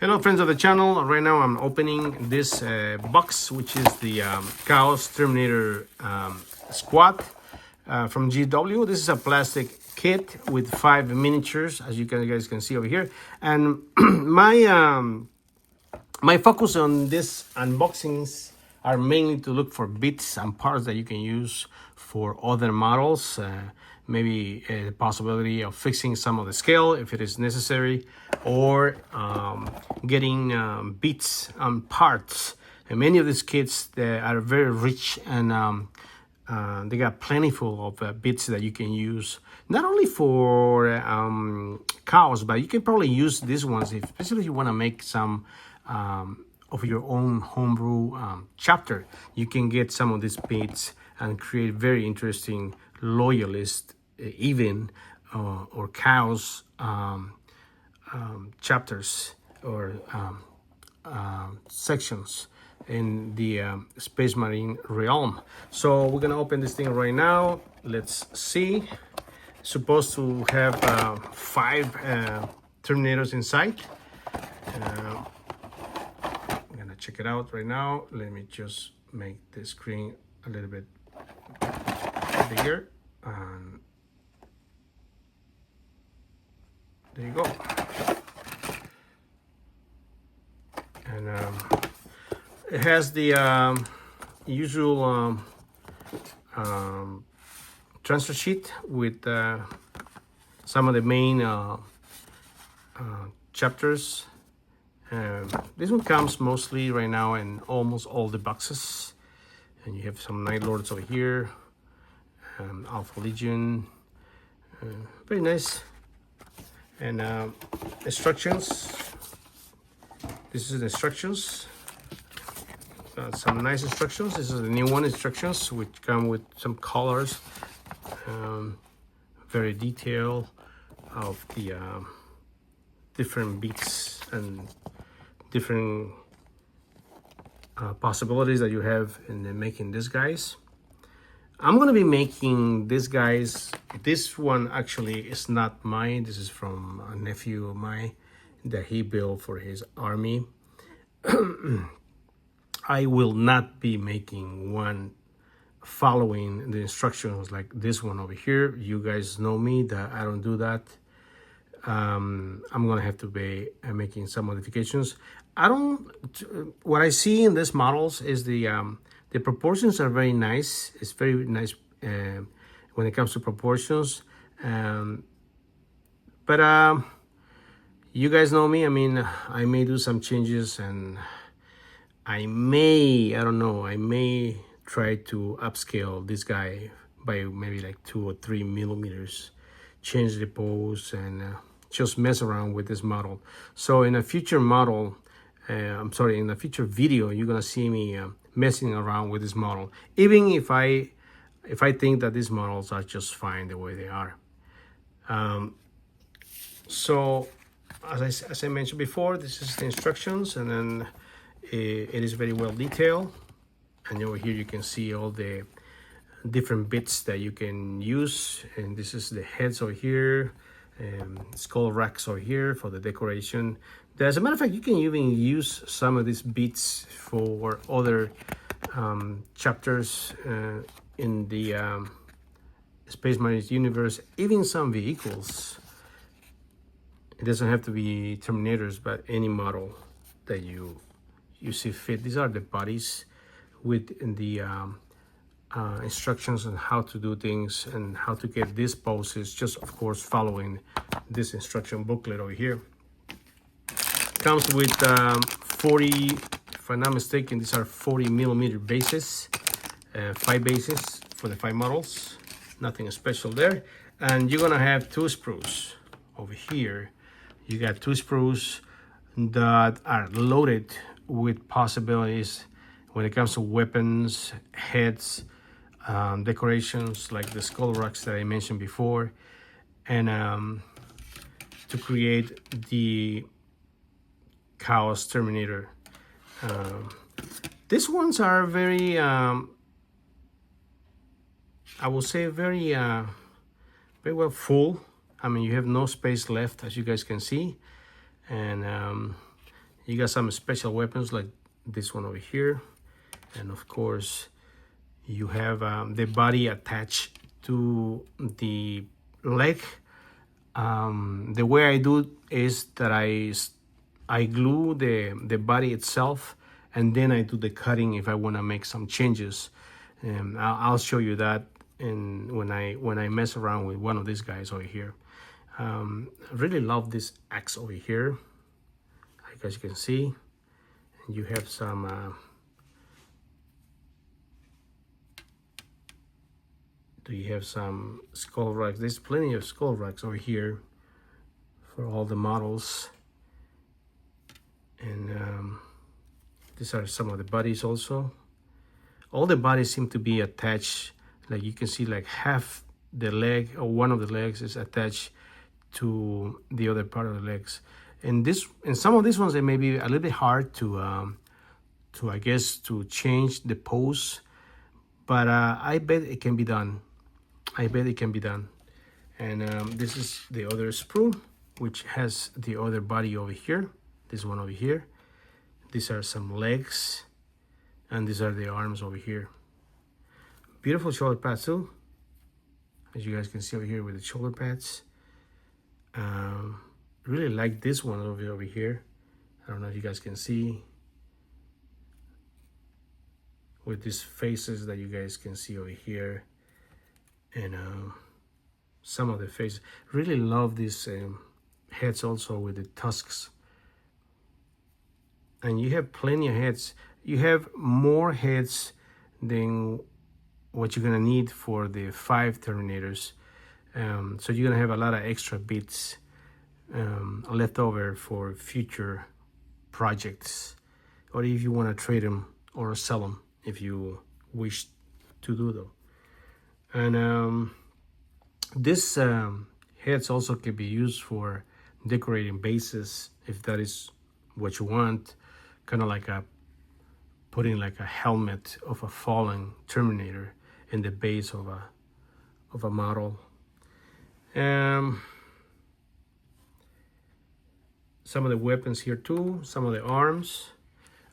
Hello friends of the channel. Right now I'm opening this box, which is the Chaos Terminator squad from GW. This is a plastic kit with 5 miniatures, as you guys can see over here. And my focus on this unboxings are mainly to look for bits and parts that you can use for other models. Maybe a possibility of fixing some of the scale if it is necessary, or getting bits and parts. And many of these kits, they are very rich, and they got plentiful of bits that you can use, not only for cows, but you can probably use these ones, especially if you want to make some of your own homebrew chapter. You can get some of these bits and create very interesting loyalist or cows chapters or sections in the Space Marine realm. So we're gonna open this thing right now. Let's see. It's supposed to have 5 Terminators inside. I'm gonna check it out right now. Let me just make the screen a little bit bigger. And there you go. And it has the usual transfer sheet with some of the main chapters. This one comes mostly right now in almost all the boxes. And you have some Night Lords over here, Alpha Legion, very nice. And instructions. This is the instructions. Some nice instructions. This is the new one, instructions, which come with some colors, very detailed of the different beats and different possibilities that you have in making these guys. I'm gonna be making these guys. This one actually is not mine. This is from a nephew of mine that he built for his army. I will not be making one following the instructions like this one over here. You guys know me that I don't do that. I'm gonna have to be making some modifications. What I see in these models is the proportions are very nice. It's very nice when it comes to proportions. But you guys know me. I mean, I may do some changes, and I may try to upscale this guy by maybe like 2 or 3 millimeters, change the pose, and just mess around with this model. So in a future model, in a future video, you're gonna see me messing around with this model, even if I think that these models are just fine the way they are. So as I mentioned before, this is the instructions, and then it is very well detailed. And over here you can see all the different bits that you can use. And this is the heads over here, skull racks over here for the decoration. As a matter of fact, you can even use some of these bits for other chapters in the Space Marine universe, even some vehicles. It doesn't have to be Terminators, but any model that you see fit. These are the bodies with the instructions on how to do things and how to get these poses, just of course following this instruction booklet over here. Comes with 40, if I'm not mistaken, these are 40 millimeter bases, 5 bases for the 5 models, nothing special there. And you're gonna have 2 sprues over here. You got 2 sprues that are loaded with possibilities when it comes to weapons, heads, decorations like the skull rocks that I mentioned before, and to create the Chaos Terminator. These ones are very, I will say, very well full. I mean, you have no space left, as you guys can see, and You got some special weapons like this one over here, and of course you have the body attached to the leg. The way I do is that I glue the body itself, and then I do the cutting if I want to make some changes. I'll show you that when I mess around with one of these guys over here. I really love this axe over here, like as you can see. And you have some you have some skull racks. There's plenty of skull racks over here for all the models. And these are some of the bodies also. All the bodies seem to be attached. Like you can see, like half the leg or one of the legs is attached to the other part of the legs. And some of these ones, they may be a little bit hard to I guess to change the pose, but I bet it can be done. I bet it can be done. And this is the other sprue, which has the other body over here. This one over here. These are some legs, and these are the arms over here. Beautiful shoulder pads too, as you guys can see over here with the shoulder pads. Really like this one over here. I don't know if you guys can see, with these faces that you guys can see over here, and some of the faces. Really love these heads also with the tusks. And you have plenty of heads. You have more heads than what you're gonna need for the 5 Terminators. So you're gonna have a lot of extra bits left over for future projects, or if you want to trade them or sell them if you wish to do though. And this heads also can be used for decorating bases if that is what you want, kind of like putting like a helmet of a fallen Terminator in the base of a model. Some of the weapons here too, some of the arms.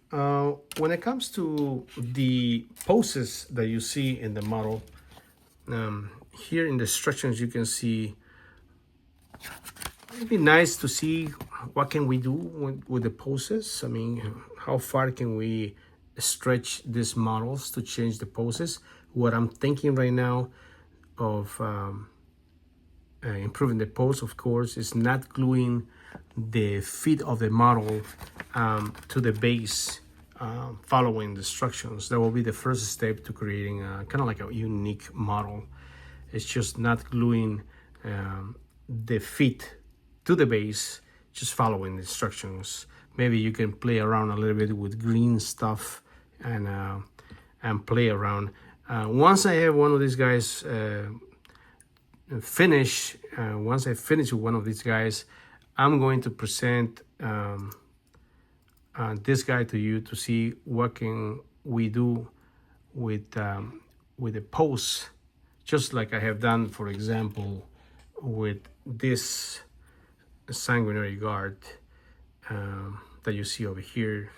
When it comes to the poses that you see in the model, here in the instructions you can see, it'd be nice to see what can we do with the poses. I mean, how far can we stretch these models to change the poses? What I'm thinking right now of improving the pose, of course, is not gluing the feet of the model to the base, following the instructions. That will be the first step to creating kind of like a unique model. It's just not gluing the feet to the base, just following the instructions. Maybe you can play around a little bit with green stuff and play around. Once I have one of these guys once I finish with one of these guys, I'm going to present this guy to you to see what can we do with the pose, just like I have done, for example, with this sanguinary guard that you see over here,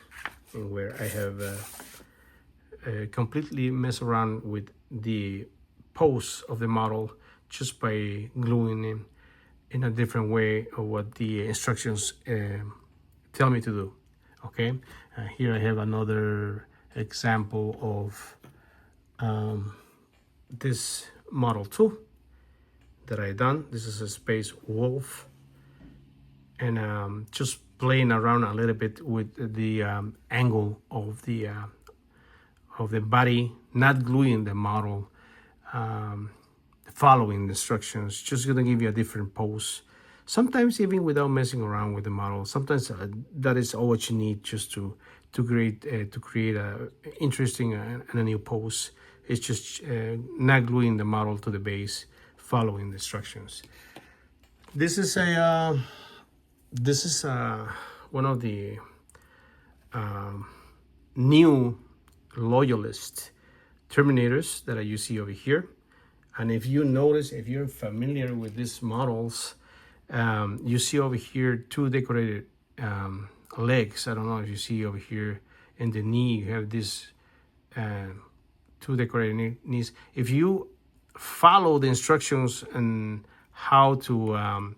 and where I have completely messed around with the pose of the model just by gluing it in a different way of what the instructions tell me to do. Okay, here I have another example of this model too that I done. This is a Space Wolf, and just playing around a little bit with the angle of the body, not gluing the model, following the instructions, just gonna give you a different pose. Sometimes even without messing around with the model. Sometimes that is all what you need just to create a interesting and a new pose. It's just not gluing the model to the base, following the instructions. This is one of the new Loyalist Terminators that you see over here. And if you notice, if you're familiar with these models, you see over here 2 decorated legs. I don't know if you see over here in the knee, you have this two decorated knees. If you follow the instructions and how to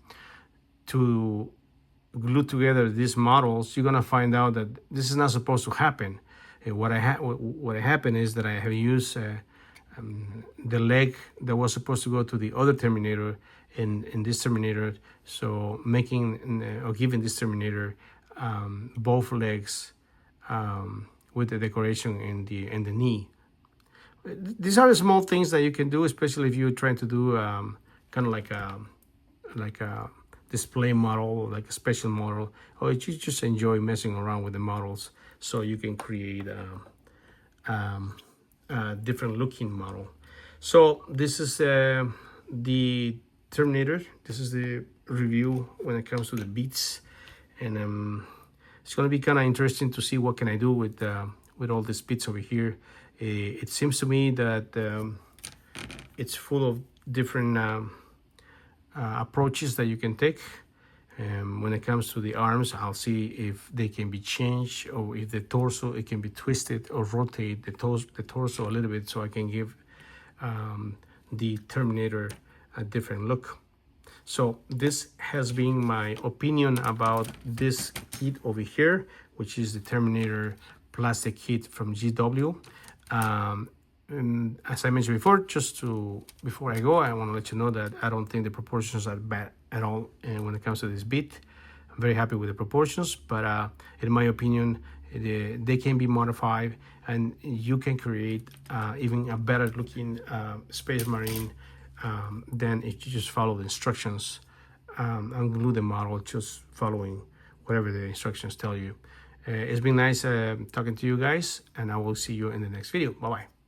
glue together these models, you're gonna find out that this is not supposed to happen. What happened is that I have used the leg that was supposed to go to the other Terminator in this Terminator, so making or giving this Terminator both legs with the decoration in the knee. These are the small things that you can do, especially if you're trying to do kind of like a display model, like a special model, or you just enjoy messing around with the models, so you can create a different looking model. So this is the Terminator. This is the review when it comes to the beats, and it's going to be kind of interesting to see what can I do with all these bits over here. It seems to me that it's full of different approaches that you can take. When it comes to the arms, I'll see if they can be changed, or if the torso, it can be twisted or rotate the torso a little bit, so I can give the Terminator a different look. So this has been my opinion about this kit over here, which is the Terminator plastic kit from GW. And as I mentioned before, before I go, I want to let you know that I don't think the proportions are bad at all when it comes to this bit. I'm very happy with the proportions, but in my opinion, they can be modified, and you can create even a better looking Space Marine than if you just follow the instructions and glue the model just following whatever the instructions tell you. It's been nice talking to you guys, and I will see you in the next video. Bye-bye.